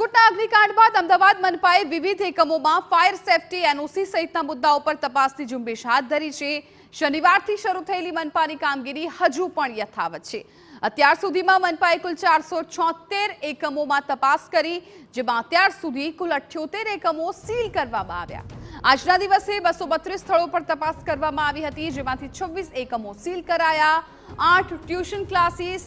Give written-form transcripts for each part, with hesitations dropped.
રાજકોટના અગ્નિકાંડ બાદ અમદાવાદ મનપાએ વિવિધ એકમોમાં ફાયર સેફટી એનઓસી સહિતના મુદ્દાઓ પર તપાસની ઝુંબેશ હાથ ધરી છે। શનિવારથી શરૂ થયેલી મનપાની કામગીરી હજુ પણ યથાવત છે। અત્યાર સુધીમાં મનપાએ કુલ 476 એકમોમાં તપાસ કરી, જેમાં અત્યાર સુધી કુલ 78 એકમો સીલ કરવામાં આવ્યા। આજના દિવસે 232 સ્થળો પર તપાસ કરવામાં આવી હતી, જેમાંથી 26 એકમો સીલ કરાયા। 8 tuition classes,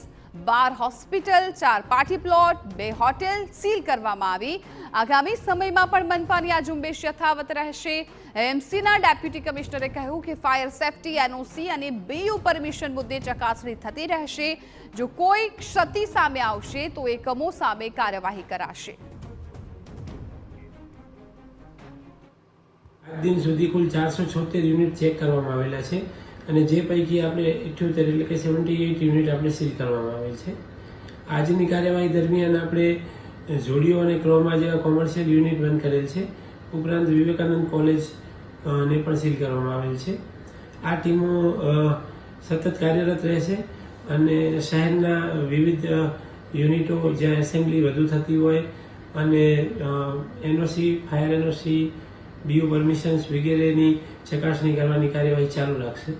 12 hospital, 4 party plot, 2 hotel seal કરવામાં આવી। આગામી સમયમાં પણ મનપાની આ ઝુંબેશ યથાવત રહેશે। એમસીના ડેપ્યુટી કમિશનરે કહ્યું કે ફાયર સેફટી એનઓસી અને બીયુ પરમિશન મુદ્દે ચકાસણી થતી રહેશે। જો કોઈ ક્ષતિ સામે આવશે તો એકમો સામે કાર્યવાહી કરાશે। આજ દિન સુધી કુલ 476 યુનિટ ચેક કરવામાં આવેલા છે અને જે પૈકી આપણે 78 એટલે કે 78 યુનિટ આપણે સીલ કરવામાં આવેલ છે। આજની કાર્યવાહી દરમિયાન આપણે જોડીઓ અને ક્રોમા જેવા કોમર્શિયલ યુનિટ બંધ કરેલ છે, ઉપરાંત વિવેકાનંદ કોલેજ ને પણ સીલ કરવામાં આવેલ છે। આ ટીમો સતત કાર્યરત રહેશે અને શહેરના વિવિધ યુનિટો જ્યાં એસેમ્બલી વધુ થતી હોય અને NOC, fire NOC, BU permissions વગેરેની ચકાસણી કરવાની કાર્યવાહી ચાલુ રાખશે।